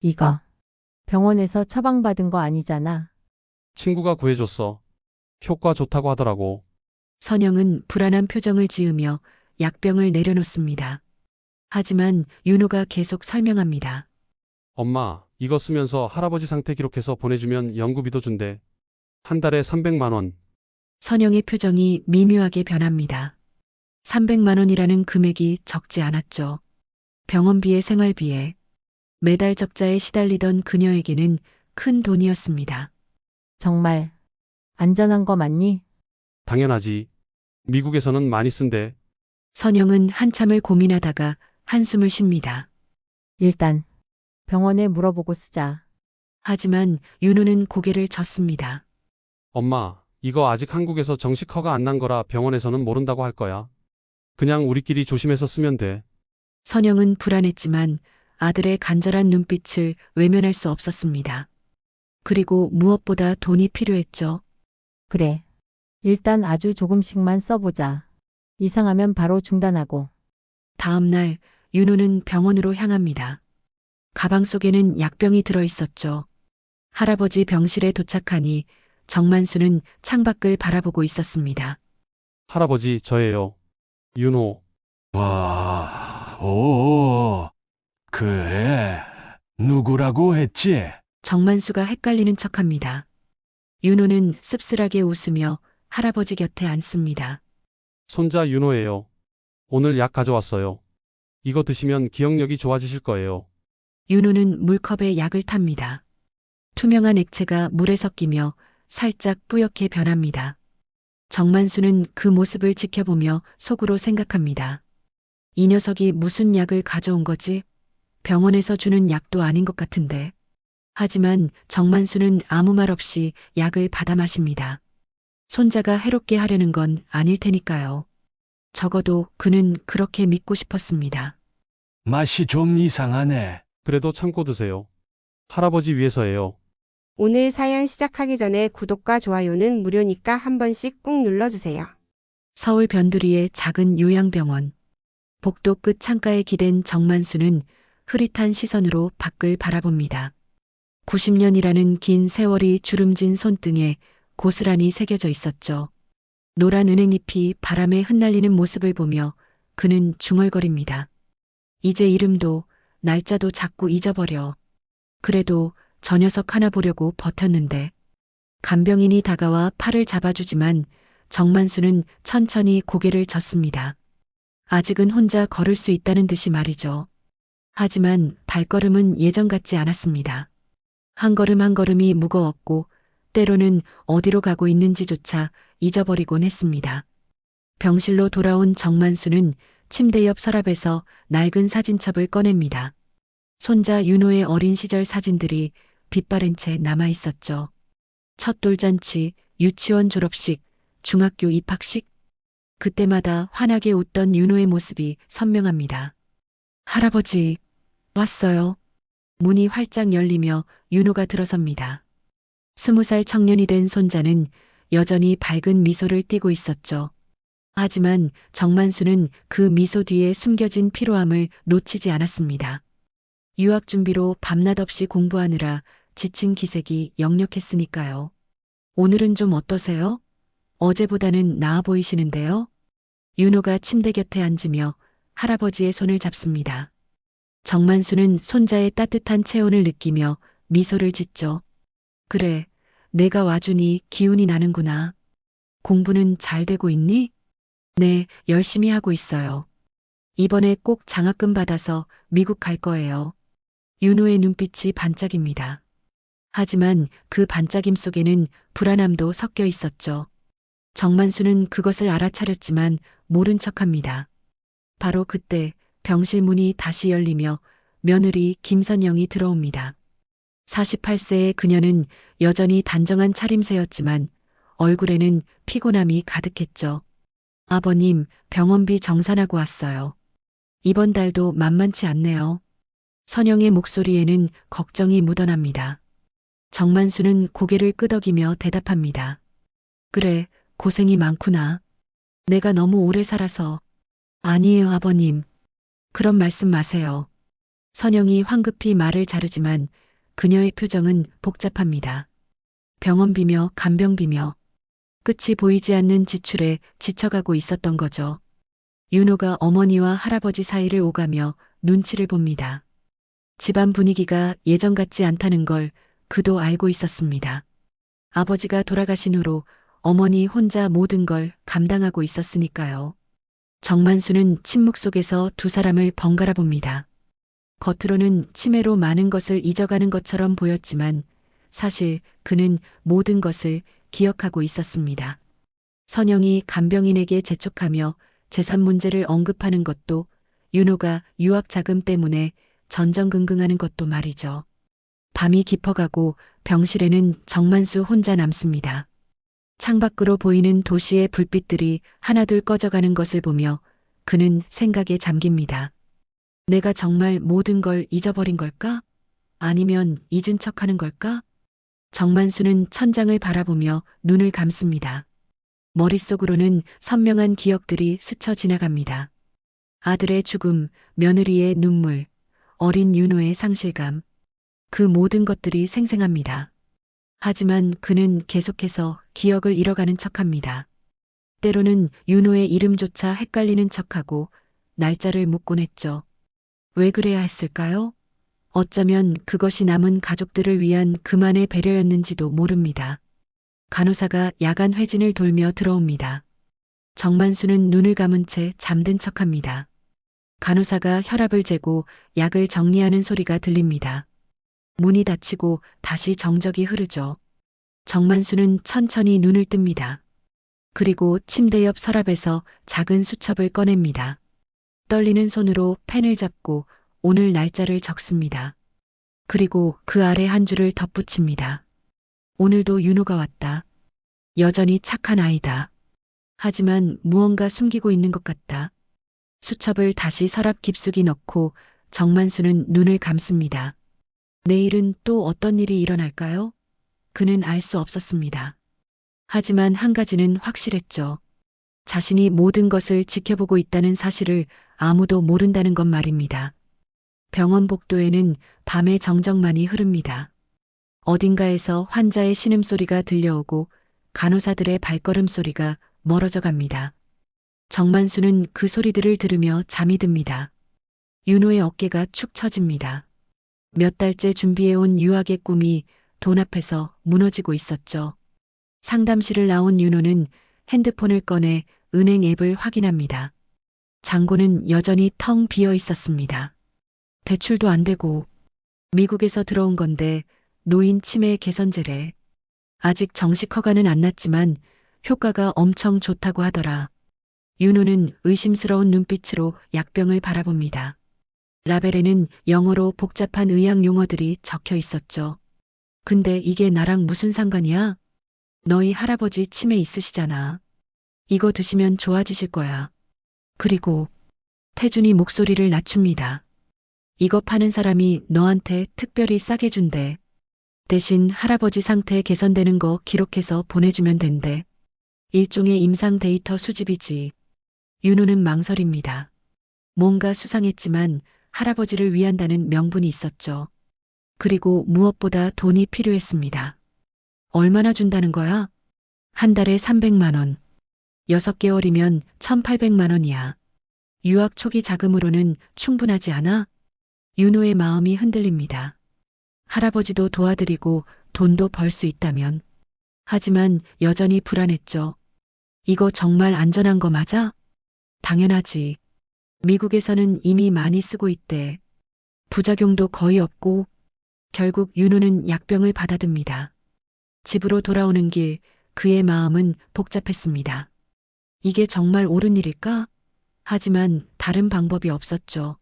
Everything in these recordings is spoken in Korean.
이거 병원에서 처방받은 거 아니잖아. 친구가 구해줬어. 효과 좋다고 하더라고. 선영은 불안한 표정을 지으며 약병을 내려놓습니다. 하지만 윤호가 계속 설명합니다. 엄마, 이거 쓰면서 할아버지 상태 기록해서 보내주면 연구비도 준대. 한 달에 300만 원. 선영의 표정이 미묘하게 변합니다. 300만 원이라는 금액이 적지 않았죠. 병원비에 생활비에 매달 적자에 시달리던 그녀에게는 큰 돈이었습니다. 정말 안전한 거 맞니? 당연하지. 미국에서는 많이 쓴대. 선영은 한참을 고민하다가 한숨을 쉽니다. 일단 병원에 물어보고 쓰자. 하지만 윤호는 고개를 젓습니다. 엄마, 이거 아직 한국에서 정식 허가 안 난 거라 병원에서는 모른다고 할 거야. 그냥 우리끼리 조심해서 쓰면 돼. 선영은 불안했지만 아들의 간절한 눈빛을 외면할 수 없었습니다. 그리고 무엇보다 돈이 필요했죠. 그래. 일단 아주 조금씩만 써보자. 이상하면 바로 중단하고. 다음 날 윤호는 병원으로 향합니다. 가방 속에는 약병이 들어 있었죠. 할아버지 병실에 도착하니 정만수는 창밖을 바라보고 있었습니다. 할아버지, 저예요. 윤호. 그래. 누구라고 했지? 정만수가 헷갈리는 척합니다. 윤호는 씁쓸하게 웃으며 할아버지 곁에 앉습니다. 손자 윤호예요. 오늘 약 가져왔어요. 이거 드시면 기억력이 좋아지실 거예요. 윤호는 물컵에 약을 탑니다. 투명한 액체가 물에 섞이며 살짝 뿌옇게 변합니다. 정만수는 그 모습을 지켜보며 속으로 생각합니다. 이 녀석이 무슨 약을 가져온 거지? 병원에서 주는 약도 아닌 것 같은데. 하지만 정만수는 아무 말 없이 약을 받아 마십니다. 손자가 해롭게 하려는 건 아닐 테니까요. 적어도 그는 그렇게 믿고 싶었습니다. 맛이 좀 이상하네. 그래도 참고 드세요. 할아버지 위해서예요. 오늘 사연 시작하기 전에 구독과 좋아요는 무료니까 한 번씩 꾹 눌러주세요. 서울 변두리의 작은 요양병원. 복도 끝 창가에 기댄 정만수는 흐릿한 시선으로 밖을 바라봅니다. 90년이라는 긴 세월이 주름진 손등에 고스란히 새겨져 있었죠. 노란 은행잎이 바람에 흩날리는 모습을 보며 그는 중얼거립니다. 이제 이름도 날짜도 자꾸 잊어버려. 그래도 저 녀석 하나 보려고 버텼는데. 간병인이 다가와 팔을 잡아주지만 정만수는 천천히 고개를 젓습니다. 아직은 혼자 걸을 수 있다는 듯이 말이죠. 하지만 발걸음은 예전 같지 않았습니다. 한 걸음 한 걸음이 무거웠고 때로는 어디로 가고 있는지조차 잊어버리곤 했습니다. 병실로 돌아온 정만수는 침대 옆 서랍에서 낡은 사진첩을 꺼냅니다. 손자 윤호의 어린 시절 사진들이 빛바랜 채 남아 있었죠. 첫 돌잔치, 유치원 졸업식, 중학교 입학식. 그때마다 환하게 웃던 윤호의 모습이 선명합니다. 할아버지, 왔어요. 문이 활짝 열리며 윤호가 들어섭니다. 20살 청년이 된 손자는 여전히 밝은 미소를 띠고 있었죠. 하지만 정만수는 그 미소 뒤에 숨겨진 피로함을 놓치지 않았습니다. 유학 준비로 밤낮 없이 공부하느라 지친 기색이 역력했으니까요. 오늘은 좀 어떠세요? 어제보다는 나아 보이시는데요? 윤호가 침대 곁에 앉으며 할아버지의 손을 잡습니다. 정만수는 손자의 따뜻한 체온을 느끼며 미소를 짓죠. 그래, 내가 와주니 기운이 나는구나. 공부는 잘 되고 있니? 네, 열심히 하고 있어요. 이번에 꼭 장학금 받아서 미국 갈 거예요. 윤호의 눈빛이 반짝입니다. 하지만 그 반짝임 속에는 불안함도 섞여 있었죠. 정만수는 그것을 알아차렸지만 모른 척합니다. 바로 그때 병실 문이 다시 열리며 며느리 김선영이 들어옵니다. 48세의 그녀는 여전히 단정한 차림새였지만 얼굴에는 피곤함이 가득했죠. 아버님, 병원비 정산하고 왔어요. 이번 달도 만만치 않네요. 선영의 목소리에는 걱정이 묻어납니다. 정만수는 고개를 끄덕이며 대답합니다. 그래, 고생이 많구나. 내가 너무 오래 살아서. 아니에요, 아버님. 그런 말씀 마세요. 선영이 황급히 말을 자르지만 그녀의 표정은 복잡합니다. 병원비며 간병비며 끝이 보이지 않는 지출에 지쳐가고 있었던 거죠. 윤호가 어머니와 할아버지 사이를 오가며 눈치를 봅니다. 집안 분위기가 예전 같지 않다는 걸 그도 알고 있었습니다. 아버지가 돌아가신 후로 어머니 혼자 모든 걸 감당하고 있었으니까요. 정만수는 침묵 속에서 두 사람을 번갈아 봅니다. 겉으로는 치매로 많은 것을 잊어가는 것처럼 보였지만 사실 그는 모든 것을 기억하고 있었습니다. 선영이 간병인에게 재촉하며 재산 문제를 언급하는 것도, 윤호가 유학 자금 때문에 전전긍긍하는 것도 말이죠. 밤이 깊어가고 병실에는 정만수 혼자 남습니다. 창밖으로 보이는 도시의 불빛들이 하나둘 꺼져가는 것을 보며 그는 생각에 잠깁니다. 내가 정말 모든 걸 잊어버린 걸까? 아니면 잊은 척하는 걸까? 정만수는 천장을 바라보며 눈을 감습니다. 머릿속으로는 선명한 기억들이 스쳐 지나갑니다. 아들의 죽음, 며느리의 눈물, 어린 윤호의 상실감. 그 모든 것들이 생생합니다. 하지만 그는 계속해서 기억을 잃어가는 척합니다. 때로는 윤호의 이름조차 헷갈리는 척하고 날짜를 묻곤 했죠. 왜 그래야 했을까요? 어쩌면 그것이 남은 가족들을 위한 그만의 배려였는지도 모릅니다. 간호사가 야간 회진을 돌며 들어옵니다. 정만수는 눈을 감은 채 잠든 척합니다. 간호사가 혈압을 재고 약을 정리하는 소리가 들립니다. 문이 닫히고 다시 정적이 흐르죠. 정만수는 천천히 눈을 뜹니다. 그리고 침대 옆 서랍에서 작은 수첩을 꺼냅니다. 떨리는 손으로 펜을 잡고 오늘 날짜를 적습니다. 그리고 그 아래 한 줄을 덧붙입니다. 오늘도 윤호가 왔다. 여전히 착한 아이다. 하지만 무언가 숨기고 있는 것 같다. 수첩을 다시 서랍 깊숙이 넣고 정만수는 눈을 감습니다. 내일은 또 어떤 일이 일어날까요? 그는 알 수 없었습니다. 하지만 한 가지는 확실했죠. 자신이 모든 것을 지켜보고 있다는 사실을 아무도 모른다는 것 말입니다. 병원 복도에는 밤의 정적만이 흐릅니다. 어딘가에서 환자의 신음소리가 들려오고 간호사들의 발걸음 소리가 멀어져 갑니다. 정만수는 그 소리들을 들으며 잠이 듭니다. 윤호의 어깨가 축 처집니다. 몇 달째 준비해온 유학의 꿈이 돈 앞에서 무너지고 있었죠. 상담실을 나온 윤호는 핸드폰을 꺼내 은행 앱을 확인합니다. 잔고는 여전히 텅 비어 있었습니다. 대출도 안 되고 미국에서 들어온 건데 노인 치매 개선제래. 아직 정식 허가는 안 났지만 효과가 엄청 좋다고 하더라. 윤호는 의심스러운 눈빛으로 약병을 바라봅니다. 라벨에는 영어로 복잡한 의학 용어들이 적혀 있었죠. 근데 이게 나랑 무슨 상관이야? 너희 할아버지 치매 있으시잖아. 이거 드시면 좋아지실 거야. 그리고 태준이 목소리를 낮춥니다. 이거 파는 사람이 너한테 특별히 싸게 준대. 대신 할아버지 상태 개선되는 거 기록해서 보내주면 된대. 일종의 임상 데이터 수집이지. 윤호는 망설입니다. 뭔가 수상했지만 할아버지를 위한다는 명분이 있었죠. 그리고 무엇보다 돈이 필요했습니다. 얼마나 준다는 거야? 한 달에 300만 원. 6개월이면 1,800만 원이야. 유학 초기 자금으로는 충분하지 않아? 윤호의 마음이 흔들립니다. 할아버지도 도와드리고 돈도 벌 수 있다면. 하지만 여전히 불안했죠. 이거 정말 안전한 거 맞아? 당연하지. 미국에서는 이미 많이 쓰고 있대. 부작용도 거의 없고. 결국 윤호는 약병을 받아듭니다. 집으로 돌아오는 길 그의 마음은 복잡했습니다. 이게 정말 옳은 일일까? 하지만 다른 방법이 없었죠.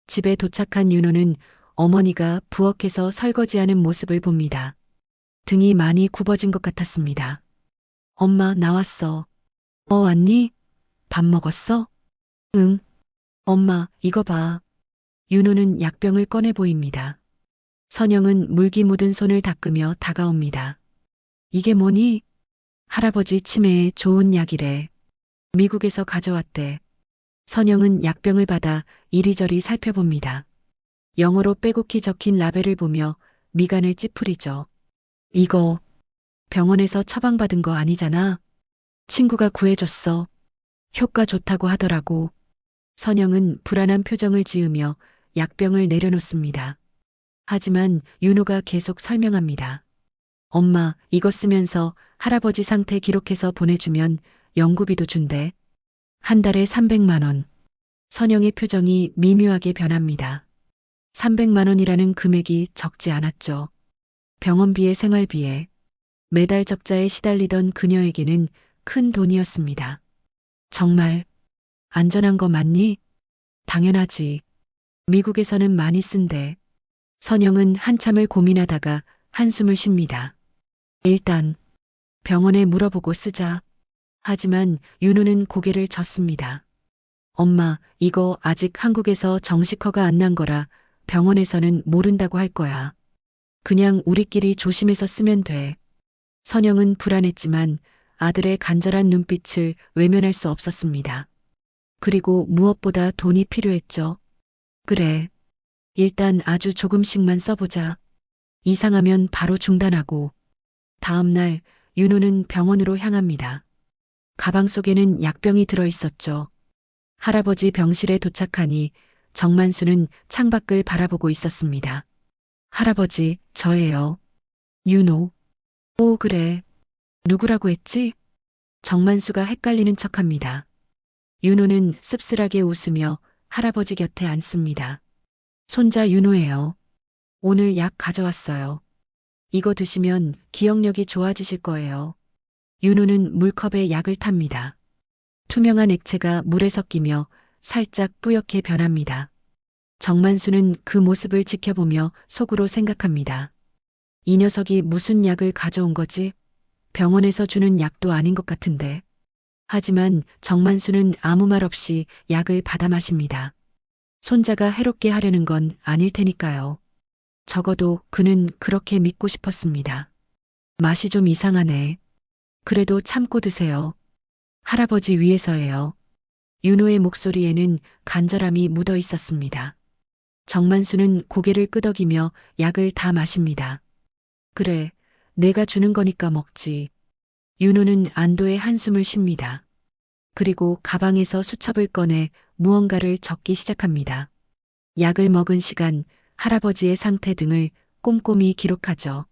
집에 도착한 윤호는 어머니가 부엌에서 설거지하는 모습을 봅니다. 등이 많이 굽어진 것 같았습니다. 엄마, 나왔어. 왔니? 밥 먹었어? 응. 엄마, 이거 봐. 윤호는 약병을 꺼내 보입니다. 선영은 물기 묻은 손을 닦으며 다가옵니다. 이게 뭐니? 할아버지 치매에 좋은 약이래. 미국에서 가져왔대. 선영은 약병을 받아 이리저리 살펴봅니다. 영어로 빼곡히 적힌 라벨을 보며 미간을 찌푸리죠. 이거 병원에서 처방받은 거 아니잖아. 친구가 구해줬어. 효과 좋다고 하더라고. 선영은 불안한 표정을 지으며 약병을 내려놓습니다. 하지만 윤호가 계속 설명합니다. 엄마, 이거 쓰면서 할아버지 상태 기록해서 보내주면 연구비도 준대. 한 달에 300만 원. 선영의 표정이 미묘하게 변합니다. 300만 원이라는 금액이 적지 않았죠. 병원비에 생활비에 매달 적자에 시달리던 그녀에게는 큰 돈이었습니다. 정말 안전한 거 맞니? 당연하지. 미국에서는 많이 쓴대. 선영은 한참을 고민하다가 한숨을 쉽니다. 일단 병원에 물어보고 쓰자. 하지만 윤호는 고개를 젓습니다. 엄마, 이거 아직 한국에서 정식 허가 안 난 거라 병원에서는 모른다고 할 거야. 그냥 우리끼리 조심해서 쓰면 돼. 선영은 불안했지만 아들의 간절한 눈빛을 외면할 수 없었습니다. 그리고 무엇보다 돈이 필요했죠. 그래. 일단 아주 조금씩만 써보자. 이상하면 바로 중단하고. 다음 날 윤호는 병원으로 향합니다. 가방 속에는 약병이 들어있었죠. 할아버지 병실에 도착하니 정만수는 창밖을 바라보고 있었습니다. 할아버지, 저예요. 윤호. 오, 그래. 누구라고 했지? 정만수가 헷갈리는 척합니다. 윤호는 씁쓸하게 웃으며 할아버지 곁에 앉습니다. 손자 윤호예요. 오늘 약 가져왔어요. 이거 드시면 기억력이 좋아지실 거예요. 윤호는 물컵에 약을 탑니다. 투명한 액체가 물에 섞이며 살짝 뿌옇게 변합니다. 정만수는 그 모습을 지켜보며 속으로 생각합니다. 이 녀석이 무슨 약을 가져온 거지? 병원에서 주는 약도 아닌 것 같은데. 하지만 정만수는 아무 말 없이 약을 받아 마십니다. 손자가 해롭게 하려는 건 아닐 테니까요. 적어도 그는 그렇게 믿고 싶었습니다. 맛이 좀 이상하네. 그래도 참고 드세요. 할아버지 위해서예요. 윤호의 목소리에는 간절함이 묻어 있었습니다. 정만수는 고개를 끄덕이며 약을 다 마십니다. 그래, 내가 주는 거니까 먹지. 윤호는 안도의 한숨을 쉽니다. 그리고 가방에서 수첩을 꺼내 무언가를 적기 시작합니다. 약을 먹은 시간, 할아버지의 상태 등을 꼼꼼히 기록하죠.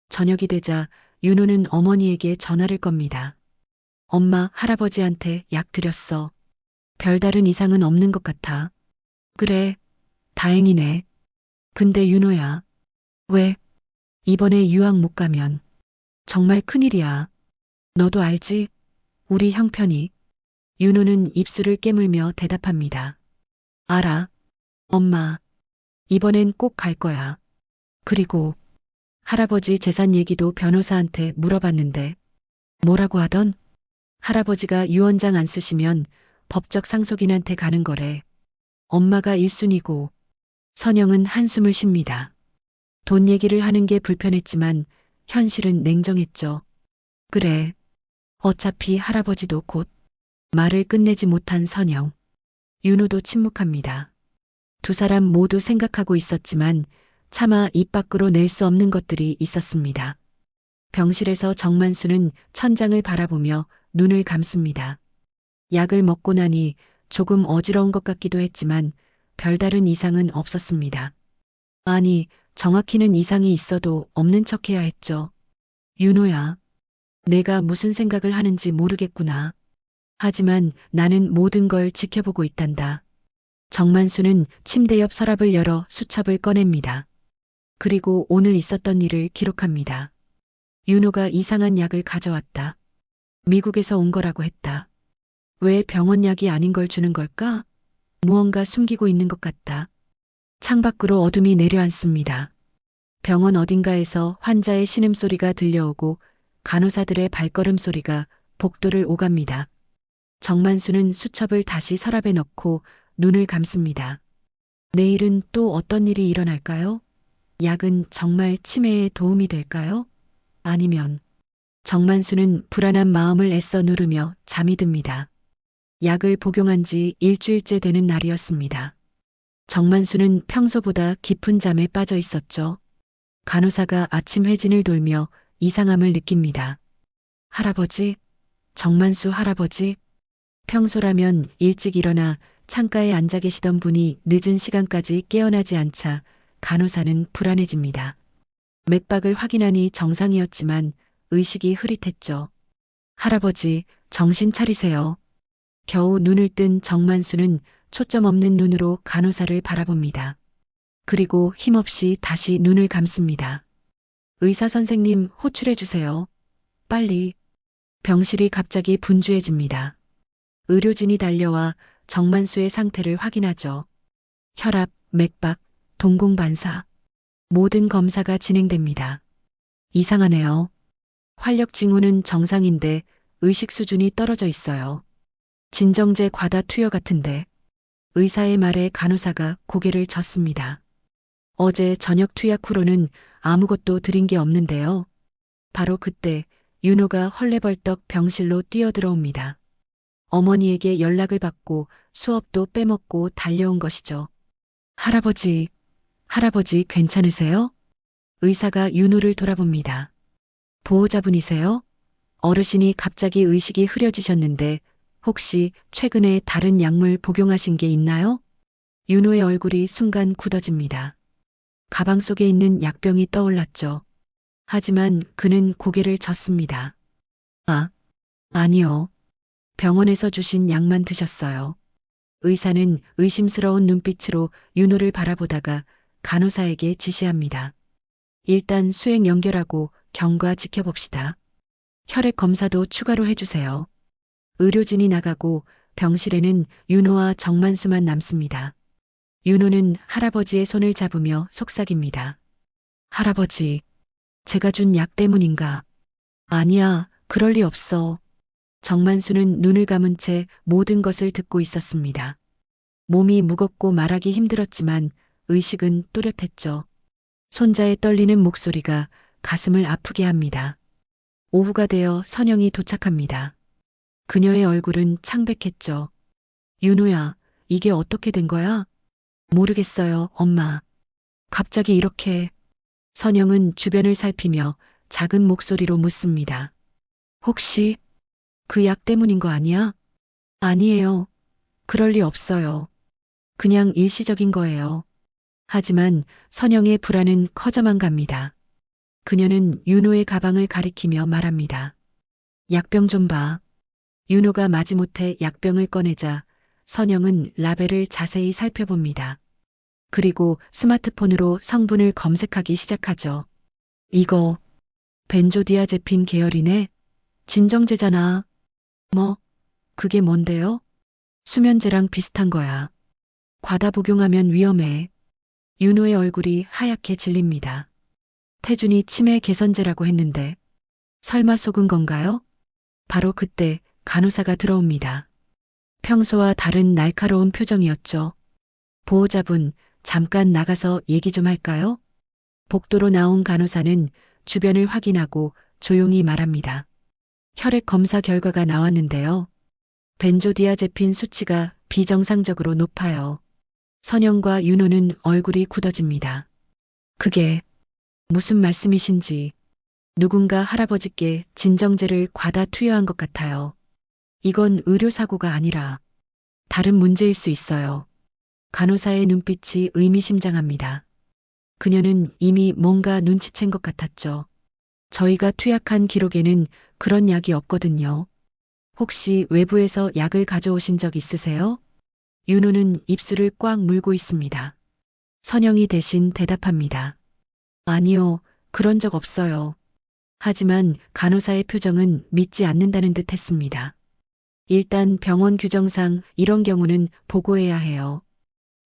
저녁이 되자 윤호는 어머니에게 전화를 겁니다. 엄마, 할아버지한테 약 드렸어. 별다른 이상은 없는 것 같아. 그래, 다행이네. 근데 윤호야. 왜? 이번에 유학 못 가면 정말 큰일이야. 너도 알지? 우리 형편이. 윤호는 입술을 깨물며 대답합니다. 알아. 엄마. 이번엔 꼭 갈 거야. 그리고 할아버지 재산 얘기도 변호사한테 물어봤는데 뭐라고 하던? 할아버지가 유언장 안 쓰시면 법적 상속인한테 가는 거래. 엄마가 1순위고. 선영은 한숨을 쉽니다. 돈 얘기를 하는 게 불편했지만 현실은 냉정했죠. 그래. 어차피 할아버지도 곧. 말을 끝내지 못한 선영. 윤호도 침묵합니다. 두 사람 모두 생각하고 있었지만 차마 입 밖으로 낼 수 없는 것들이 있었습니다. 병실에서 정만수는 천장을 바라보며 눈을 감습니다. 약을 먹고 나니 조금 어지러운 것 같기도 했지만 별다른 이상은 없었습니다. 아니, 정확히는 이상이 있어도 없는 척해야 했죠. 윤호야, 내가 무슨 생각을 하는지 모르겠구나. 하지만 나는 모든 걸 지켜보고 있단다. 정만수는 침대 옆 서랍을 열어 수첩을 꺼냅니다. 그리고 오늘 있었던 일을 기록합니다. 윤호가 이상한 약을 가져왔다. 미국에서 온 거라고 했다. 왜 병원 약이 아닌 걸 주는 걸까? 무언가 숨기고 있는 것 같다. 창밖으로 어둠이 내려앉습니다. 병원 어딘가에서 환자의 신음소리가 들려오고 간호사들의 발걸음 소리가 복도를 오갑니다. 정만수는 수첩을 다시 서랍에 넣고 눈을 감습니다. 내일은 또 어떤 일이 일어날까요? 약은 정말 치매에 도움이 될까요? 아니면 정만수는 불안한 마음을 애써 누르며 잠이 듭니다. 약을 복용한 지 일주일째 되는 날이었습니다. 정만수는 평소보다 깊은 잠에 빠져 있었죠. 간호사가 아침 회진을 돌며 이상함을 느낍니다. 할아버지, 정만수 할아버지. 평소라면 일찍 일어나 창가에 앉아 계시던 분이 늦은 시간까지 깨어나지 않자 간호사는 불안해집니다. 맥박을 확인하니 정상이었지만 의식이 흐릿했죠. 할아버지, 정신 차리세요. 겨우 눈을 뜬 정만수는 초점 없는 눈으로 간호사를 바라봅니다. 그리고 힘없이 다시 눈을 감습니다. 의사 선생님, 호출해 주세요. 빨리. 병실이 갑자기 분주해집니다. 의료진이 달려와 정만수의 상태를 확인하죠. 혈압, 맥박, 동공반사. 모든 검사가 진행됩니다. 이상하네요. 활력 징후는 정상인데 의식 수준이 떨어져 있어요. 진정제 과다 투여 같은데. 의사의 말에 간호사가 고개를 젓습니다. 어제 저녁 투약 후로는 아무것도 드린 게 없는데요. 바로 그때 윤호가 헐레벌떡 병실로 뛰어들어옵니다. 어머니에게 연락을 받고 수업도 빼먹고 달려온 것이죠. 할아버지, 할아버지 괜찮으세요? 의사가 윤호를 돌아봅니다. 보호자분이세요? 어르신이 갑자기 의식이 흐려지셨는데 혹시 최근에 다른 약물 복용하신 게 있나요? 윤호의 얼굴이 순간 굳어집니다. 가방 속에 있는 약병이 떠올랐죠. 하지만 그는 고개를 젓습니다. 아니요. 병원에서 주신 약만 드셨어요. 의사는 의심스러운 눈빛으로 윤호를 바라보다가 간호사에게 지시합니다. 일단 수액 연결하고 경과 지켜봅시다. 혈액 검사도 추가로 해주세요. 의료진이 나가고 병실에는 윤호와 정만수만 남습니다. 윤호는 할아버지의 손을 잡으며 속삭입니다. 할아버지, 제가 준 약 때문인가? 아니야, 그럴 리 없어. 정만수는 눈을 감은 채 모든 것을 듣고 있었습니다. 몸이 무겁고 말하기 힘들었지만 의식은 또렷했죠. 손자의 떨리는 목소리가 가슴을 아프게 합니다. 오후가 되어 선영이 도착합니다. 그녀의 얼굴은 창백했죠. 윤호야, 이게 어떻게 된 거야? 모르겠어요, 엄마. 갑자기 이렇게. 선영은 주변을 살피며 작은 목소리로 묻습니다. 혹시 그 약 때문인 거 아니야? 아니에요. 그럴 리 없어요. 그냥 일시적인 거예요. 하지만 선영의 불안은 커져만 갑니다. 그녀는 윤호의 가방을 가리키며 말합니다. 약병 좀 봐. 윤호가 마지못해 약병을 꺼내자 선영은 라벨을 자세히 살펴봅니다. 그리고 스마트폰으로 성분을 검색하기 시작하죠. 이거 벤조디아제핀 계열이네. 진정제잖아. 뭐? 그게 뭔데요? 수면제랑 비슷한 거야. 과다 복용하면 위험해. 윤호의 얼굴이 하얗게 질립니다. 태준이 치매 개선제라고 했는데 설마 속은 건가요? 바로 그때 간호사가 들어옵니다. 평소와 다른 날카로운 표정이었죠. 보호자분, 잠깐 나가서 얘기 좀 할까요? 복도로 나온 간호사는 주변을 확인하고 조용히 말합니다. 혈액 검사 결과가 나왔는데요. 벤조디아제핀 수치가 비정상적으로 높아요. 선영과 윤호는 얼굴이 굳어집니다. 그게 무슨 말씀이신지. 누군가 할아버지께 진정제를 과다 투여한 것 같아요. 이건 의료사고가 아니라 다른 문제일 수 있어요. 간호사의 눈빛이 의미심장합니다. 그녀는 이미 뭔가 눈치챈 것 같았죠. 저희가 투약한 기록에는 그런 약이 없거든요. 혹시 외부에서 약을 가져오신 적 있으세요? 윤호는 입술을 꽉 물고 있습니다. 선영이 대신 대답합니다. 아니요, 그런 적 없어요. 하지만 간호사의 표정은 믿지 않는다는 듯 했습니다. 일단 병원 규정상 이런 경우는 보고해야 해요.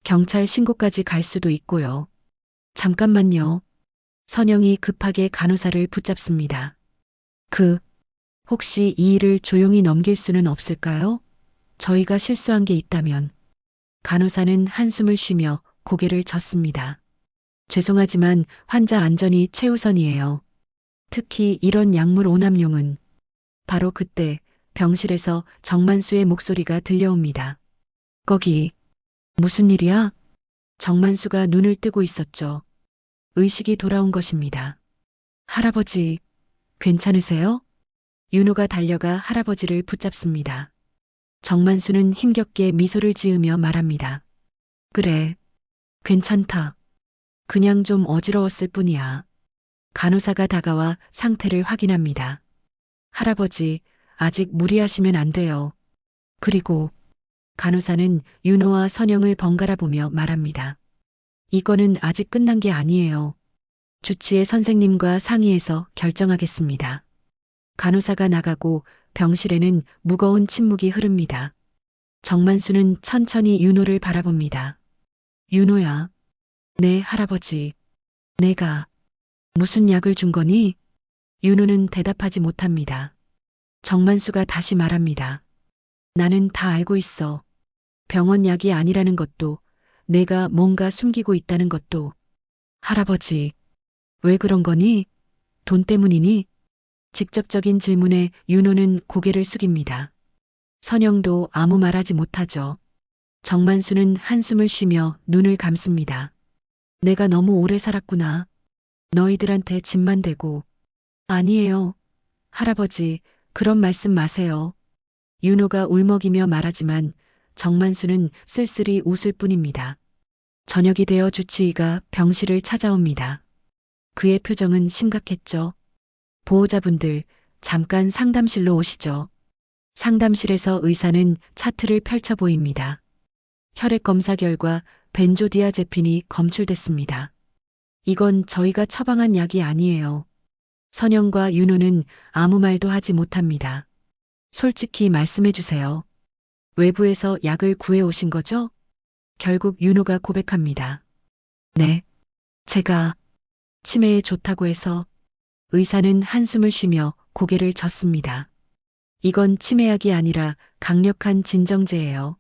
경찰 신고까지 갈 수도 있고요. 잠깐만요. 선영이 급하게 간호사를 붙잡습니다. 혹시 이 일을 조용히 넘길 수는 없을까요? 저희가 실수한 게 있다면. 간호사는 한숨을 쉬며 고개를 젓습니다. 죄송하지만 환자 안전이 최우선이에요. 특히 이런 약물 오남용은. 바로 그때 병실에서 정만수의 목소리가 들려옵니다. 거기 무슨 일이야? 정만수가 눈을 뜨고 있었죠. 의식이 돌아온 것입니다. 할아버지, 괜찮으세요? 윤호가 달려가 할아버지를 붙잡습니다. 정만수는 힘겹게 미소를 지으며 말합니다. 그래, 괜찮다. 그냥 좀 어지러웠을 뿐이야. 간호사가 다가와 상태를 확인합니다. 할아버지, 아직 무리하시면 안 돼요. 그리고 간호사는 윤호와 선영을 번갈아 보며 말합니다. 이거는 아직 끝난 게 아니에요. 주치의 선생님과 상의해서 결정하겠습니다. 간호사가 나가고 병실에는 무거운 침묵이 흐릅니다. 정만수는 천천히 윤호를 바라봅니다. 윤호야. 네, 할아버지. 내가 무슨 약을 준 거니? 윤호는 대답하지 못합니다. 정만수가 다시 말합니다. 나는 다 알고 있어. 병원 약이 아니라는 것도, 내가 뭔가 숨기고 있다는 것도. 할아버지, 왜 그런 거니? 돈 때문이니? 직접적인 질문에 윤호는 고개를 숙입니다. 선영도 아무 말하지 못하죠. 정만수는 한숨을 쉬며 눈을 감습니다. 내가 너무 오래 살았구나. 너희들한테 짐만 되고. 아니에요. 할아버지, 그런 말씀 마세요. 윤호가 울먹이며 말하지만 정만수는 쓸쓸히 웃을 뿐입니다. 저녁이 되어 주치의가 병실을 찾아옵니다. 그의 표정은 심각했죠. 보호자분들, 잠깐 상담실로 오시죠. 상담실에서 의사는 차트를 펼쳐 보입니다. 혈액 검사 결과 벤조디아제핀이 검출됐습니다. 이건 저희가 처방한 약이 아니에요. 선영과 윤호는 아무 말도 하지 못합니다. 솔직히 말씀해 주세요. 외부에서 약을 구해 오신 거죠? 결국 윤호가 고백합니다. 네. 제가 치매에 좋다고 해서. 의사는 한숨을 쉬며 고개를 젓습니다. 이건 치매약이 아니라 강력한 진정제예요.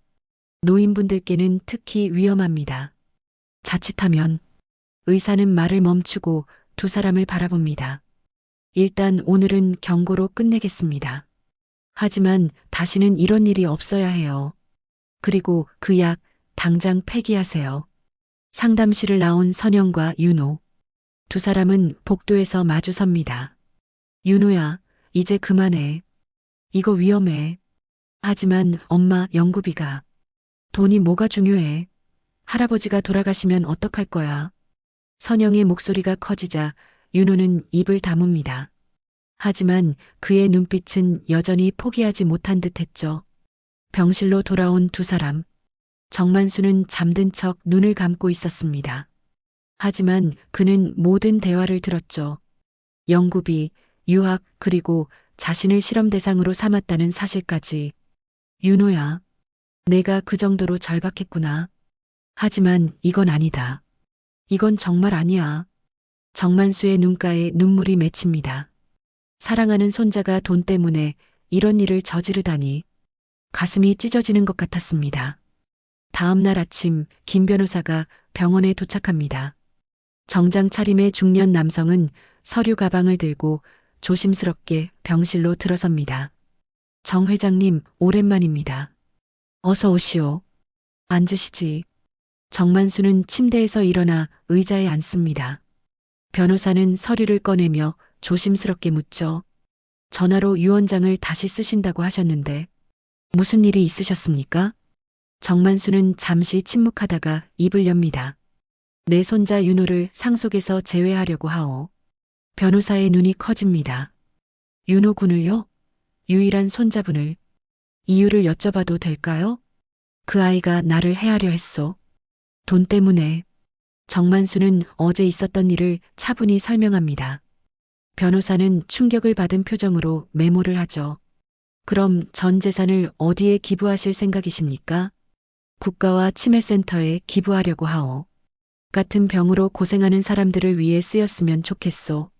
노인분들께는 특히 위험합니다. 자칫하면. 의사는 말을 멈추고 두 사람을 바라봅니다. 일단 오늘은 경고로 끝내겠습니다. 하지만 다시는 이런 일이 없어야 해요. 그리고 그 약 당장 폐기하세요. 상담실을 나온 선영과 윤호. 두 사람은 복도에서 마주섭니다. 윤호야, 이제 그만해. 이거 위험해. 하지만 엄마 연구비가. 돈이 뭐가 중요해. 할아버지가 돌아가시면 어떡할 거야. 선영의 목소리가 커지자 윤호는 입을 다뭅니다. 하지만 그의 눈빛은 여전히 포기하지 못한 듯 했죠. 병실로 돌아온 두 사람. 정만수는 잠든 척 눈을 감고 있었습니다. 하지만 그는 모든 대화를 들었죠. 연구비, 유학, 그리고 자신을 실험 대상으로 삼았다는 사실까지. 윤호야, 내가 그 정도로 절박했구나. 하지만 이건 아니다. 이건 정말 아니야. 정만수의 눈가에 눈물이 맺힙니다. 사랑하는 손자가 돈 때문에 이런 일을 저지르다니. 가슴이 찢어지는 것 같았습니다. 다음 날 아침 김 변호사가 병원에 도착합니다. 정장 차림의 중년 남성은 서류 가방을 들고 조심스럽게 병실로 들어섭니다. 정 회장님, 오랜만입니다. 어서 오시오. 앉으시지. 정만수는 침대에서 일어나 의자에 앉습니다. 변호사는 서류를 꺼내며 조심스럽게 묻죠. 전화로 유언장을 다시 쓰신다고 하셨는데 무슨 일이 있으셨습니까? 정만수는 잠시 침묵하다가 입을 엽니다. 내 손자 윤호를 상속에서 제외하려고 하오. 변호사의 눈이 커집니다. 윤호 군을요? 유일한 손자분을. 이유를 여쭤봐도 될까요? 그 아이가 나를 해하려 했소. 돈 때문에. 정만수는 어제 있었던 일을 차분히 설명합니다. 변호사는 충격을 받은 표정으로 메모를 하죠. 그럼 전 재산을 어디에 기부하실 생각이십니까? 국가와 치매센터에 기부하려고 하오. 같은 병으로 고생하는 사람들을 위해 쓰였으면 좋겠소.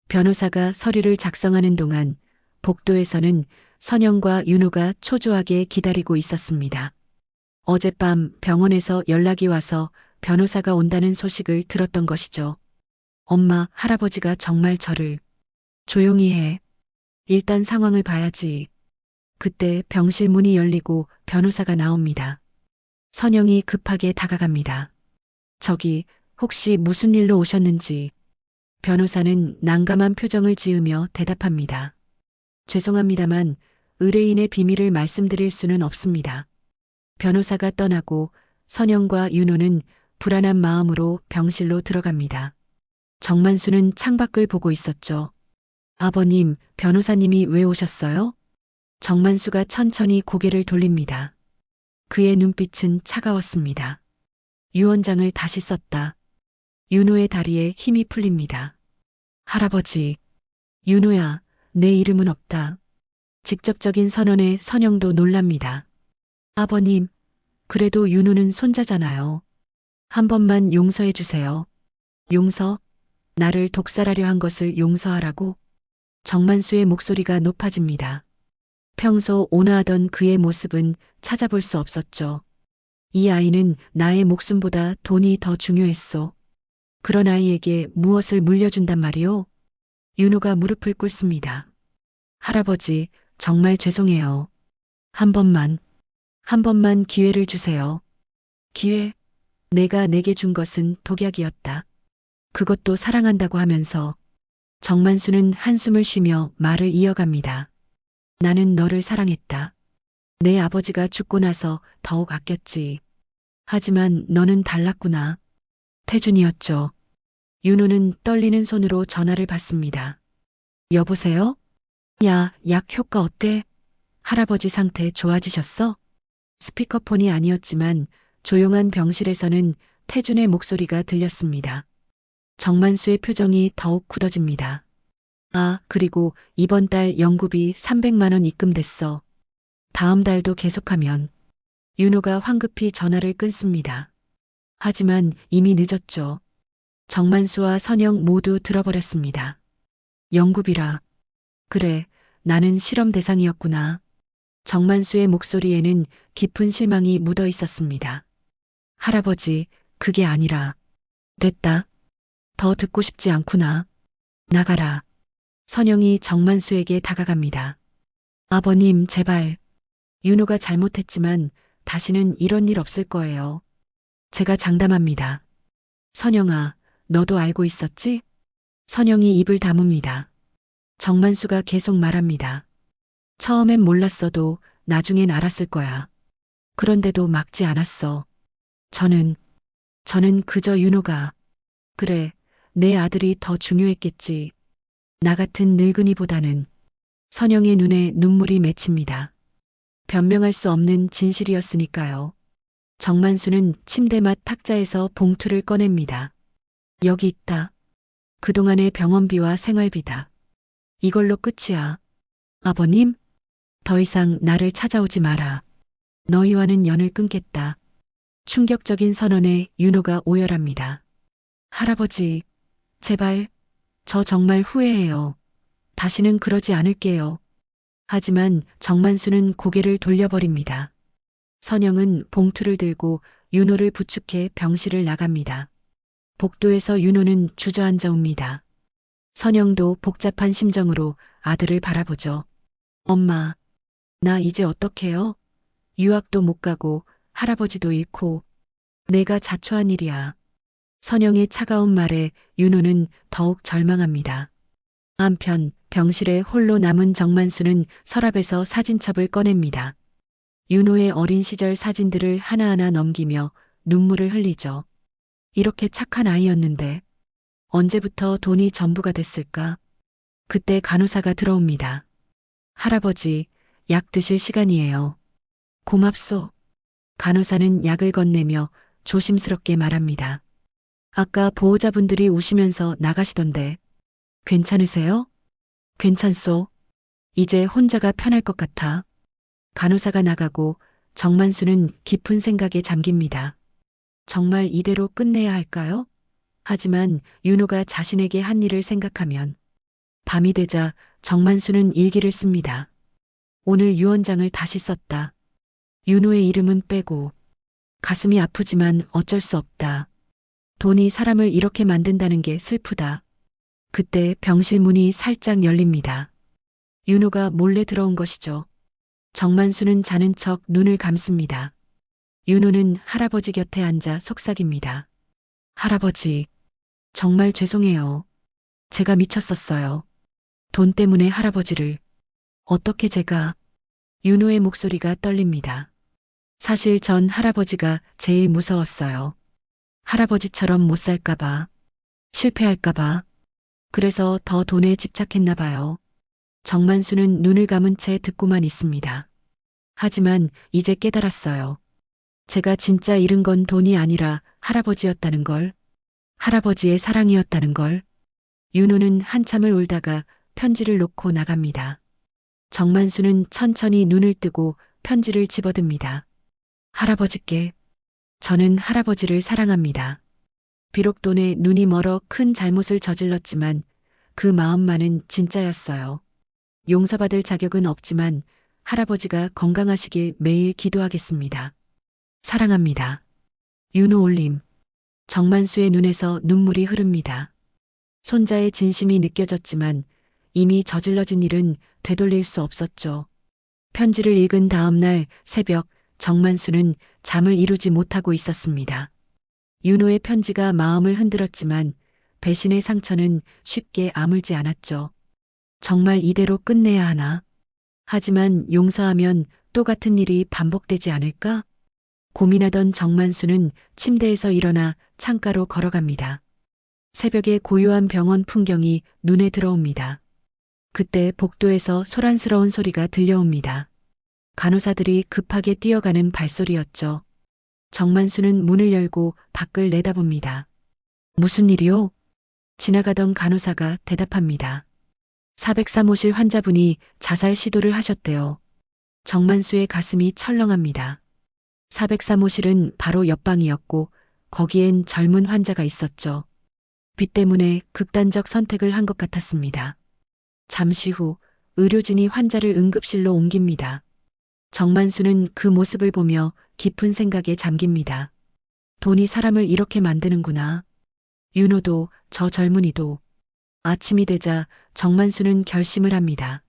변호사가 서류를 작성하는 동안 복도에서는 선영과 윤호가 초조하게 기다리고 있었습니다. 어젯밤 병원에서 연락이 와서 변호사가 온다는 소식을 들었던 것이죠. 엄마, 할아버지가 정말 저를. 조용히 해. 일단 상황을 봐야지. 그때 병실 문이 열리고 변호사가 나옵니다. 선영이 급하게 다가갑니다. 저기 혹시 무슨 일로 오셨는지. 변호사는 난감한 표정을 지으며 대답합니다. 죄송합니다만 의뢰인의 비밀을 말씀드릴 수는 없습니다. 변호사가 떠나고 선영과 윤호는 불안한 마음으로 병실로 들어갑니다. 정만수는 창밖을 보고 있었죠. 아버님, 변호사님이 왜 오셨어요? 정만수가 천천히 고개를 돌립니다. 그의 눈빛은 차가웠습니다. 유언장을 다시 썼다. 윤호의 다리에 힘이 풀립니다. 할아버지, 윤호야, 내 이름은 없다. 직접적인 선언에 선영도 놀랍니다. 아버님, 그래도 윤호는 손자잖아요. 한 번만 용서해 주세요. 용서? 나를 독살하려 한 것을 용서하라고? 정만수의 목소리가 높아집니다. 평소 온화하던 그의 모습은 찾아볼 수 없었죠. 이 아이는 나의 목숨보다 돈이 더 중요했소. 그런 아이에게 무엇을 물려준단 말이오? 윤호가 무릎을 꿇습니다. 할아버지, 정말 죄송해요. 한 번만 기회를 주세요. 기회? 내가 내게 준 것은 독약이었다. 그것도 사랑한다고 하면서 정만수는 한숨을 쉬며 말을 이어갑니다. 나는 너를 사랑했다. 내 아버지가 죽고 나서 더욱 아꼈지. 하지만 너는 달랐구나. 태준이었죠. 윤호는 떨리는 손으로 전화를 받습니다. 여보세요? 야, 약 효과 어때? 할아버지 상태 좋아지셨어? 스피커폰이 아니었지만 조용한 병실에서는 태준의 목소리가 들렸습니다. 정만수의 표정이 더욱 굳어집니다. 아, 그리고 이번 달 연구비 300만 원 입금됐어. 다음 달도 계속하면. 윤호가 황급히 전화를 끊습니다. 하지만 이미 늦었죠. 정만수와 선영 모두 들어버렸습니다. 연구비라. 그래, 나는 실험 대상이었구나. 정만수의 목소리에는 깊은 실망이 묻어 있었습니다. 할아버지, 그게 아니라. 됐다. 더 듣고 싶지 않구나. 나가라. 선영이 정만수에게 다가갑니다. 아버님, 제발. 윤호가 잘못했지만 다시는 이런 일 없을 거예요. 제가 장담합니다. 선영아, 너도 알고 있었지? 선영이 입을 다뭅니다. 정만수가 계속 말합니다. 처음엔 몰랐어도 나중엔 알았을 거야. 그런데도 막지 않았어. 저는 그저 윤호가. 그래, 내 아들이 더 중요했겠지. 나 같은 늙은이보다는. 선영의 눈에 눈물이 맺힙니다. 변명할 수 없는 진실이었으니까요. 정만수는 침대맡 탁자에서 봉투를 꺼냅니다. 여기 있다. 그동안의 병원비와 생활비다. 이걸로 끝이야. 아버님, 더 이상 나를 찾아오지 마라. 너희와는 연을 끊겠다. 충격적인 선언에 윤호가 오열합니다. 할아버지, 제발, 저 정말 후회해요. 다시는 그러지 않을게요. 하지만 정만수는 고개를 돌려버립니다. 선영은 봉투를 들고 윤호를 부축해 병실을 나갑니다. 복도에서 윤호는 주저앉아 옵니다. 선영도 복잡한 심정으로 아들을 바라보죠. 엄마, 나 이제 어떡해요? 유학도 못 가고 할아버지도 잃고 내가 자초한 일이야. 선영의 차가운 말에 윤호는 더욱 절망합니다. 한편 병실에 홀로 남은 정만수는 서랍에서 사진첩을 꺼냅니다. 윤호의 어린 시절 사진들을 하나하나 넘기며 눈물을 흘리죠. 이렇게 착한 아이였는데 언제부터 돈이 전부가 됐을까? 그때 간호사가 들어옵니다. 할아버지, 약 드실 시간이에요. 고맙소. 간호사는 약을 건네며 조심스럽게 말합니다. 아까 보호자분들이 우시면서 나가시던데 괜찮으세요? 괜찮소. 이제 혼자가 편할 것 같아. 간호사가 나가고 정만수는 깊은 생각에 잠깁니다. 정말 이대로 끝내야 할까요? 하지만 윤호가 자신에게 한 일을 생각하면 밤이 되자 정만수는 일기를 씁니다. 오늘 유언장을 다시 썼다. 윤호의 이름은 빼고. 가슴이 아프지만 어쩔 수 없다. 돈이 사람을 이렇게 만든다는 게 슬프다. 그때 병실 문이 살짝 열립니다. 윤호가 몰래 들어온 것이죠. 정만수는 자는 척 눈을 감습니다. 윤호는 할아버지 곁에 앉아 속삭입니다. 할아버지, 정말 죄송해요. 제가 미쳤었어요. 돈 때문에 할아버지를. 어떻게 제가. 윤호의 목소리가 떨립니다. 사실 전 할아버지가 제일 무서웠어요. 할아버지처럼 못 살까봐, 실패할까봐. 그래서 더 돈에 집착했나 봐요. 정만수는 눈을 감은 채 듣고만 있습니다. 하지만 이제 깨달았어요. 제가 진짜 잃은 건 돈이 아니라 할아버지였다는 걸. 할아버지의 사랑이었다는 걸. 윤호는 한참을 울다가 편지를 놓고 나갑니다. 정만수는 천천히 눈을 뜨고 편지를 집어듭니다. 할아버지께. 저는 할아버지를 사랑합니다. 비록 돈에 눈이 멀어 큰 잘못을 저질렀지만 그 마음만은 진짜였어요. 용서받을 자격은 없지만 할아버지가 건강하시길 매일 기도하겠습니다. 사랑합니다. 윤호 올림. 정만수의 눈에서 눈물이 흐릅니다. 손자의 진심이 느껴졌지만 이미 저질러진 일은 되돌릴 수 없었죠. 편지를 읽은 다음 날 새벽 정만수는 잠을 이루지 못하고 있었습니다. 윤호의 편지가 마음을 흔들었지만 배신의 상처는 쉽게 아물지 않았죠. 정말 이대로 끝내야 하나? 하지만 용서하면 또 같은 일이 반복되지 않을까? 고민하던 정만수는 침대에서 일어나 창가로 걸어갑니다. 새벽에 고요한 병원 풍경이 눈에 들어옵니다. 그때 복도에서 소란스러운 소리가 들려옵니다. 간호사들이 급하게 뛰어가는 발소리였죠. 정만수는 문을 열고 밖을 내다봅니다. 무슨 일이요? 지나가던 간호사가 대답합니다. 403호실 환자분이 자살 시도를 하셨대요. 정만수의 가슴이 철렁합니다. 403호실은 바로 옆방이었고 거기엔 젊은 환자가 있었죠. 빚 때문에 극단적 선택을 한 것 같았습니다. 잠시 후 의료진이 환자를 응급실로 옮깁니다. 정만수는 그 모습을 보며 깊은 생각에 잠깁니다. 돈이 사람을 이렇게 만드는구나. 윤호도 저 젊은이도. 아침이 되자 정만수는 결심을 합니다.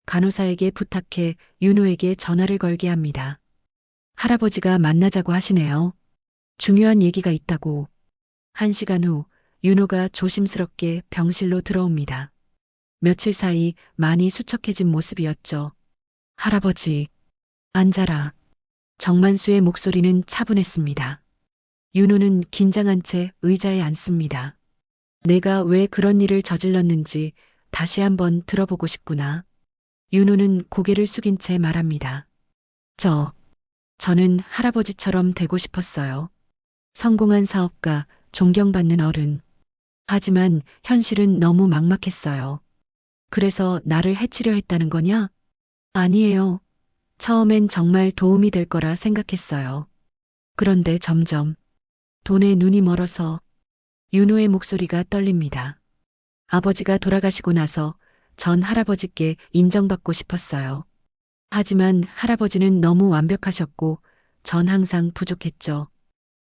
간호사에게 부탁해 윤호에게 전화를 걸게 합니다. 할아버지가 만나자고 하시네요. 중요한 얘기가 있다고. 1시간 후 윤호가 조심스럽게 병실로 들어옵니다. 며칠 사이 많이 수척해진 모습이었죠. 할아버지, 앉아라. 정만수의 목소리는 차분했습니다. 윤호는 긴장한 채 의자에 앉습니다. 내가 왜 그런 일을 저질렀는지 다시 한번 들어보고 싶구나. 윤호는 고개를 숙인 채 말합니다. 저는 할아버지처럼 되고 싶었어요. 성공한 사업가, 존경받는 어른. 하지만 현실은 너무 막막했어요. 그래서 나를 해치려 했다는 거냐? 아니에요. 처음엔 정말 도움이 될 거라 생각했어요. 그런데 점점 돈에 눈이 멀어서. 윤호의 목소리가 떨립니다. 아버지가 돌아가시고 나서 전 할아버지께 인정받고 싶었어요. 하지만 할아버지는 너무 완벽하셨고 전 항상 부족했죠.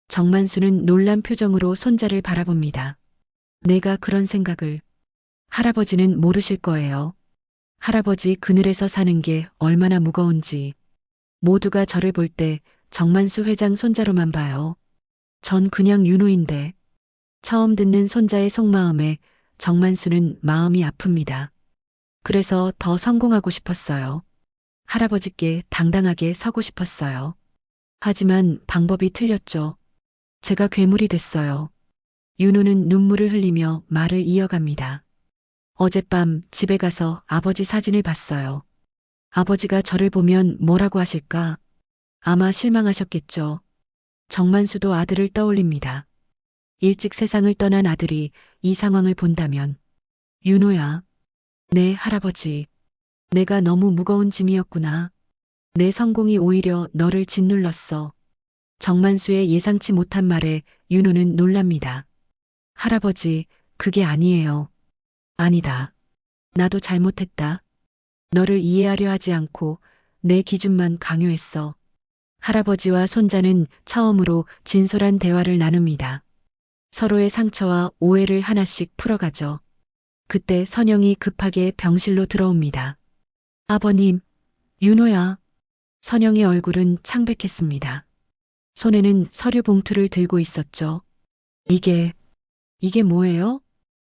정만수는 놀란 표정으로 손자를 바라봅니다. 내가 그런 생각을. 할아버지는 모르실 거예요. 할아버지 그늘에서 사는 게 얼마나 무거운지. 모두가 저를 볼 때 정만수 회장 손자로만 봐요. 전 그냥 윤호인데. 처음 듣는 손자의 속마음에 정만수는 마음이 아픕니다. 그래서 더 성공하고 싶었어요. 할아버지께 당당하게 서고 싶었어요. 하지만 방법이 틀렸죠. 제가 괴물이 됐어요. 윤호는 눈물을 흘리며 말을 이어갑니다. 어젯밤 집에 가서 아버지 사진을 봤어요. 아버지가 저를 보면 뭐라고 하실까? 아마 실망하셨겠죠. 정만수도 아들을 떠올립니다. 일찍 세상을 떠난 아들이 이 상황을 본다면. 윤호야. 네, 할아버지. 내가 너무 무거운 짐이었구나. 내 성공이 오히려 너를 짓눌렀어. 정만수의 예상치 못한 말에 윤호는 놀랍니다. 할아버지, 그게 아니에요. 아니다. 나도 잘못했다. 너를 이해하려 하지 않고 내 기준만 강요했어. 할아버지와 손자는 처음으로 진솔한 대화를 나눕니다. 서로의 상처와 오해를 하나씩 풀어가죠. 그때 선영이 급하게 병실로 들어옵니다. 아버님, 윤호야. 선영의 얼굴은 창백했습니다. 손에는 서류 봉투를 들고 있었죠. 이게 뭐예요?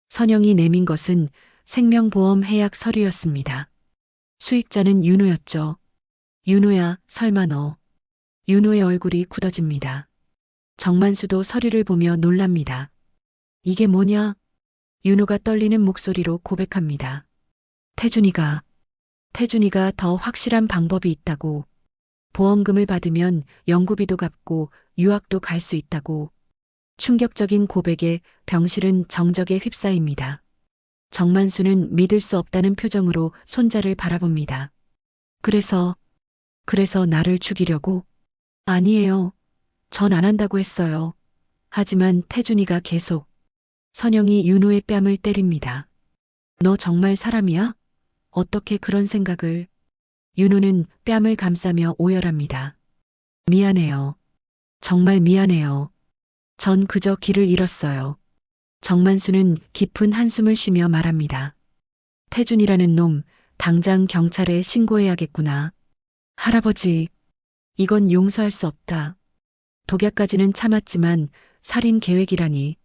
선영이 내민 것은 생명보험 해약 서류였습니다. 수익자는 윤호였죠. 윤호야, 설마 너. 윤호의 얼굴이 굳어집니다. 정만수도 서류를 보며 놀랍니다. 이게 뭐냐? 윤호가 떨리는 목소리로 고백합니다. 태준이가 더 확실한 방법이 있다고. 보험금을 받으면 연구비도 갚고 유학도 갈 수 있다고. 충격적인 고백에 병실은 정적에 휩싸입니다. 정만수는 믿을 수 없다는 표정으로 손자를 바라봅니다. 그래서 나를 죽이려고? 아니에요. 전 안 한다고 했어요. 하지만 태준이가 계속. 선영이 윤호의 뺨을 때립니다. 너 정말 사람이야? 어떻게 그런 생각을? 윤호는 뺨을 감싸며 오열합니다. 미안해요. 정말 미안해요. 전 그저 길을 잃었어요. 정만수는 깊은 한숨을 쉬며 말합니다. 태준이라는 놈, 당장 경찰에 신고해야겠구나. 할아버지, 이건 용서할 수 없다. 독약까지는 참았지만 살인 계획이라니.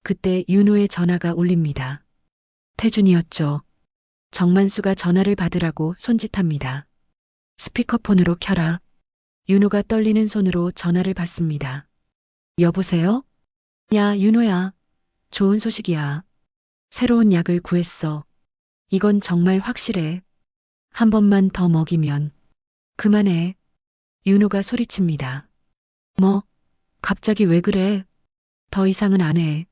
그때 윤호의 전화가 울립니다. 태준이었죠. 정만수가 전화를 받으라고 손짓합니다. 스피커폰으로 켜라. 윤호가 떨리는 손으로 전화를 받습니다. 여보세요? 야, 윤호야. 좋은 소식이야. 새로운 약을 구했어. 이건 정말 확실해. 한 번만 더 먹이면. 그만해. 윤호가 소리칩니다. 뭐? 갑자기 왜 그래? 더 이상은 안 해.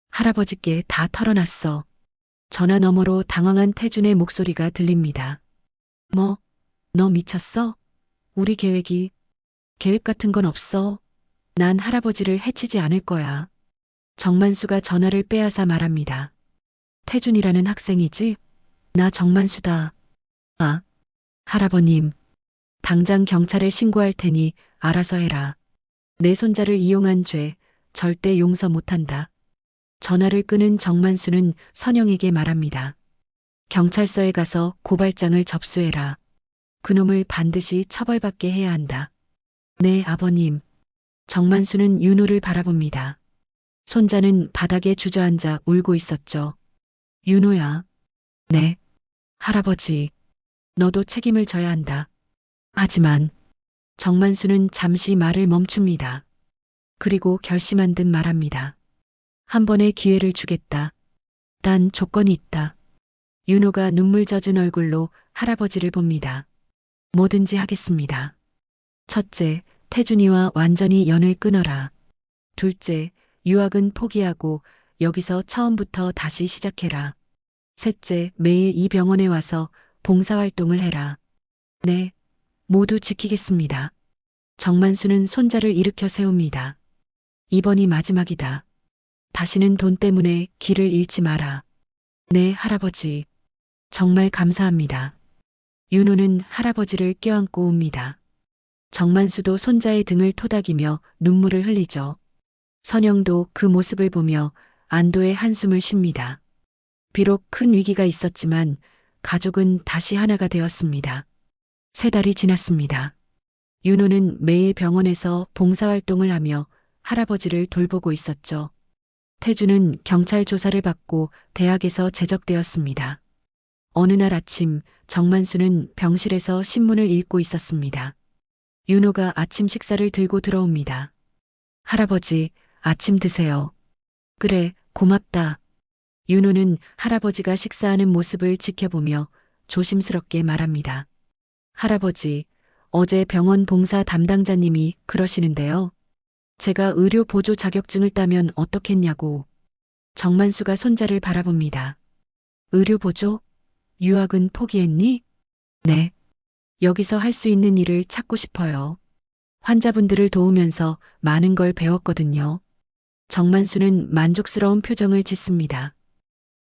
할아버지께 다 털어놨어. 전화 너머로 당황한 태준의 목소리가 들립니다. 뭐? 너 미쳤어? 우리 계획 같은 건 없어. 난 할아버지를 해치지 않을 거야. 정만수가 전화를 빼앗아 말합니다. 태준이라는 학생이지? 나 정만수다. 아, 할아버님. 당장 경찰에 신고할 테니 알아서 해라. 내 손자를 이용한 죄 절대 용서 못한다. 전화를 끊은 정만수는 선영에게 말합니다. 경찰서에 가서 고발장을 접수해라. 그놈을 반드시 처벌받게 해야 한다. 네, 아버님. 정만수는 윤호를 바라봅니다. 손자는 바닥에 주저앉아 울고 있었죠. 윤호야. 네. 할아버지. 너도 책임을 져야 한다. 하지만 정만수는 잠시 말을 멈춥니다. 그리고 결심한 듯 말합니다. 한 번의 기회를 주겠다. 단 조건이 있다. 윤호가 눈물 젖은 얼굴로 할아버지를 봅니다. 뭐든지 하겠습니다. 첫째, 태준이와 완전히 연을 끊어라. 둘째, 유학은 포기하고 여기서 처음부터 다시 시작해라. 셋째, 매일 이 병원에 와서 봉사활동을 해라. 네, 모두 지키겠습니다. 정만수는 손자를 일으켜 세웁니다. 이번이 마지막이다. 다시는 돈 때문에 길을 잃지 마라. 네, 할아버지. 정말 감사합니다. 윤호는 할아버지를 껴안고 웁니다. 정만수도 손자의 등을 토닥이며 눈물을 흘리죠. 선영도 그 모습을 보며 안도의 한숨을 쉽니다. 비록 큰 위기가 있었지만 가족은 다시 하나가 되었습니다. 3달이 지났습니다. 윤호는 매일 병원에서 봉사활동을 하며 할아버지를 돌보고 있었죠. 태주는 경찰 조사를 받고 대학에서 제적되었습니다. 어느 날 아침 정만수는 병실에서 신문을 읽고 있었습니다. 윤호가 아침 식사를 들고 들어옵니다. 할아버지, 아침 드세요. 그래, 고맙다. 윤호는 할아버지가 식사하는 모습을 지켜보며 조심스럽게 말합니다. 할아버지, 어제 병원 봉사 담당자님이 그러시는데요. 제가 의료 보조 자격증을 따면 어떻겠냐고. 정만수가 손자를 바라봅니다. 의료 보조? 유학은 포기했니? 네. 여기서 할 수 있는 일을 찾고 싶어요. 환자분들을 도우면서 많은 걸 배웠거든요. 정만수는 만족스러운 표정을 짓습니다.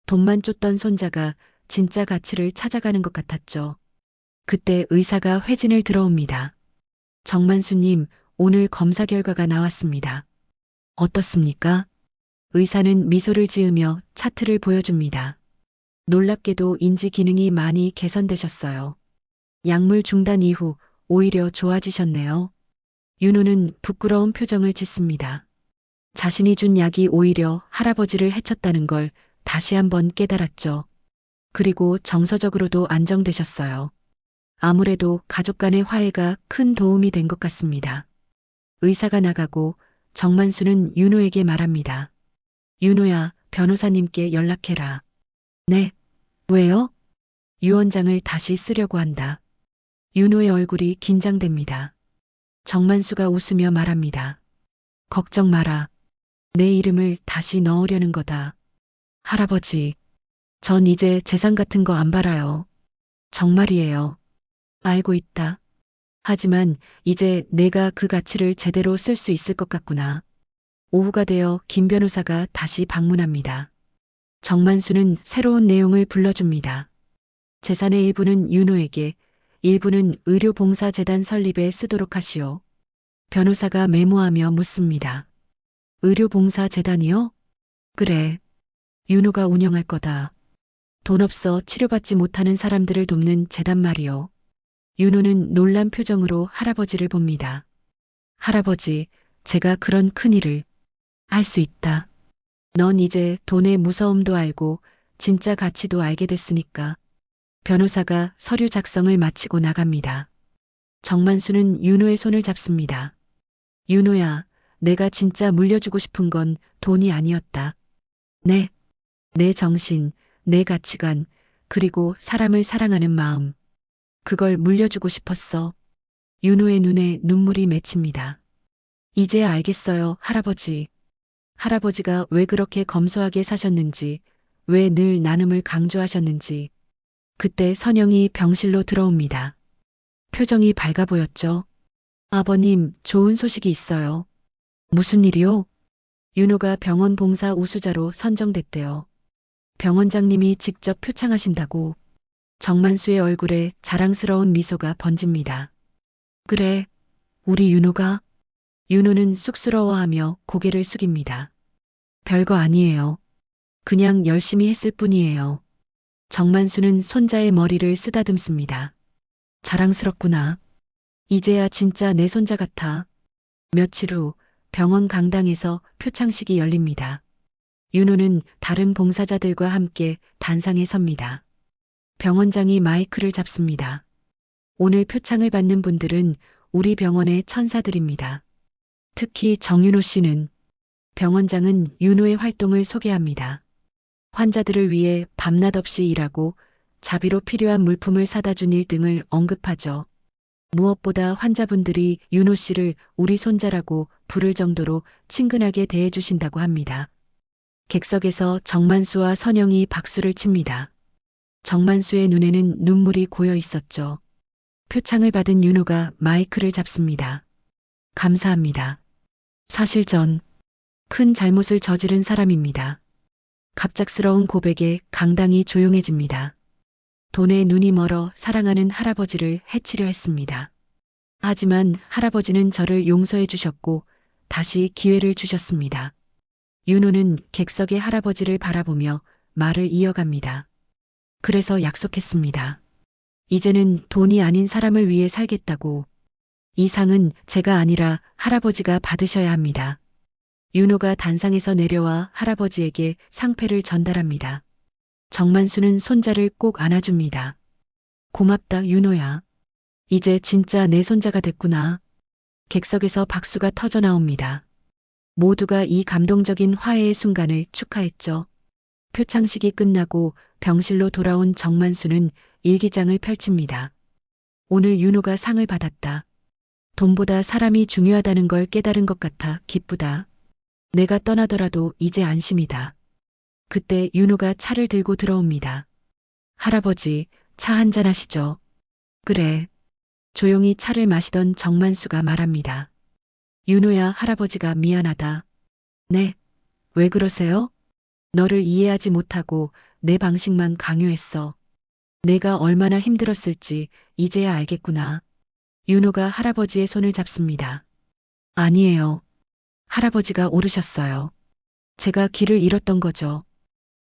돈만 쫓던 손자가 진짜 가치를 찾아가는 것 같았죠. 그때 의사가 회진을 들어옵니다. 정만수님, 오늘 검사 결과가 나왔습니다. 어떻습니까? 의사는 미소를 지으며 차트를 보여줍니다. 놀랍게도 인지 기능이 많이 개선되셨어요. 약물 중단 이후 오히려 좋아지셨네요. 윤호는 부끄러운 표정을 짓습니다. 자신이 준 약이 오히려 할아버지를 해쳤다는 걸 다시 한번 깨달았죠. 그리고 정서적으로도 안정되셨어요. 아무래도 가족 간의 화해가 큰 도움이 된 것 같습니다. 의사가 나가고 정만수는 윤호에게 말합니다. 윤호야, 변호사님께 연락해라. 네. 왜요? 유언장을 다시 쓰려고 한다. 윤호의 얼굴이 긴장됩니다. 정만수가 웃으며 말합니다. 걱정 마라. 내 이름을 다시 넣으려는 거다. 할아버지, 전 이제 재산 같은 거 안 팔아요. 정말이에요. 알고 있다. 하지만 이제 내가 그 가치를 제대로 쓸 수 있을 것 같구나. 오후가 되어 김 변호사가 다시 방문합니다. 정만수는 새로운 내용을 불러줍니다. 재산의 일부는 윤호에게, 일부는 의료봉사재단 설립에 쓰도록 하시오. 변호사가 메모하며 묻습니다. 의료봉사재단이요? 그래. 윤호가 운영할 거다. 돈 없어 치료받지 못하는 사람들을 돕는 재단 말이요. 윤호는 놀란 표정으로 할아버지를 봅니다. 할아버지, 제가 그런 큰일을 할 수 있다. 넌 이제 돈의 무서움도 알고 진짜 가치도 알게 됐으니까. 변호사가 서류 작성을 마치고 나갑니다. 정만수는 윤호의 손을 잡습니다. 윤호야, 내가 진짜 물려주고 싶은 건 돈이 아니었다. 네. 내 정신, 내 가치관, 그리고 사람을 사랑하는 마음. 그걸 물려주고 싶었어. 윤호의 눈에 눈물이 맺힙니다. 이제야 알겠어요, 할아버지. 할아버지가 왜 그렇게 검소하게 사셨는지, 왜 늘 나눔을 강조하셨는지. 그때 선영이 병실로 들어옵니다. 표정이 밝아 보였죠. 아버님, 좋은 소식이 있어요. 무슨 일이요? 윤호가 병원 봉사 우수자로 선정됐대요. 병원장님이 직접 표창하신다고. 정만수의 얼굴에 자랑스러운 미소가 번집니다. 그래, 우리 윤호가? 윤호는 쑥스러워하며 고개를 숙입니다. 별거 아니에요. 그냥 열심히 했을 뿐이에요. 정만수는 손자의 머리를 쓰다듬습니다. 자랑스럽구나. 이제야 진짜 내 손자 같아. 며칠 후 병원 강당에서 표창식이 열립니다. 윤호는 다른 봉사자들과 함께 단상에 섭니다. 병원장이 마이크를 잡습니다. 오늘 표창을 받는 분들은 우리 병원의 천사들입니다. 특히 정윤호 씨는. 병원장은 윤호의 활동을 소개합니다. 환자들을 위해 밤낮 없이 일하고 자비로 필요한 물품을 사다 준 일 등을 언급하죠. 무엇보다 환자분들이 윤호 씨를 우리 손자라고 부를 정도로 친근하게 대해주신다고 합니다. 객석에서 정만수와 선영이 박수를 칩니다. 정만수의 눈에는 눈물이 고여 있었죠. 표창을 받은 윤호가 마이크를 잡습니다. 감사합니다. 사실 전 큰 잘못을 저지른 사람입니다. 갑작스러운 고백에 강당이 조용해집니다. 돈에 눈이 멀어 사랑하는 할아버지를 해치려 했습니다. 하지만 할아버지는 저를 용서해 주셨고 다시 기회를 주셨습니다. 윤호는 객석의 할아버지를 바라보며 말을 이어갑니다. 그래서 약속했습니다. 이제는 돈이 아닌 사람을 위해 살겠다고. 이 상은 제가 아니라 할아버지가 받으셔야 합니다. 윤호가 단상에서 내려와 할아버지에게 상패를 전달합니다. 정만수는 손자를 꼭 안아줍니다. 고맙다, 윤호야. 이제 진짜 내 손자가 됐구나. 객석에서 박수가 터져 나옵니다. 모두가 이 감동적인 화해의 순간을 축하했죠. 표창식이 끝나고 병실로 돌아온 정만수는 일기장을 펼칩니다. 오늘 윤호가 상을 받았다. 돈보다 사람이 중요하다는 걸 깨달은 것 같아 기쁘다. 내가 떠나더라도 이제 안심이다. 그때 윤호가 차를 들고 들어옵니다. 할아버지, 차 한잔 하시죠. 그래. 조용히 차를 마시던 정만수가 말합니다. 윤호야, 할아버지가 미안하다. 네. 왜 그러세요? 너를 이해하지 못하고 내 방식만 강요했어. 내가 얼마나 힘들었을지 이제야 알겠구나. 윤호가 할아버지의 손을 잡습니다. 아니에요. 할아버지가 오르셨어요. 제가 길을 잃었던 거죠.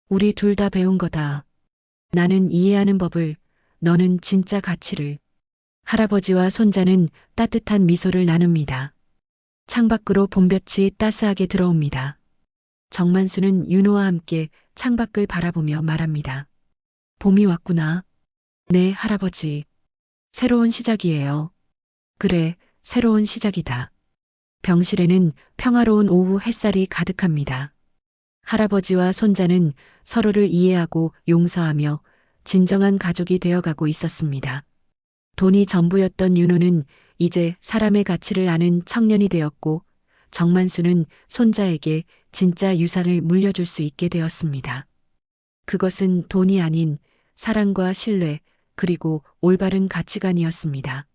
우리 둘 다 배운 거다. 나는 이해하는 법을, 너는 진짜 가치를. 할아버지와 손자는 따뜻한 미소를 나눕니다. 창밖으로 봄볕이 따스하게 들어옵니다. 정만수는 윤호와 함께 창밖을 바라보며 말합니다. 봄이 왔구나. 네, 할아버지. 새로운 시작이에요. 그래, 새로운 시작이다. 병실에는 평화로운 오후 햇살이 가득합니다. 할아버지와 손자는 서로를 이해하고 용서하며 진정한 가족이 되어가고 있었습니다. 돈이 전부였던 윤호는 이제 사람의 가치를 아는 청년이 되었고, 정만수는 손자에게 진짜 유산을 물려줄 수 있게 되었습니다. 그것은 돈이 아닌 사랑과 신뢰, 그리고 올바른 가치관이었습니다.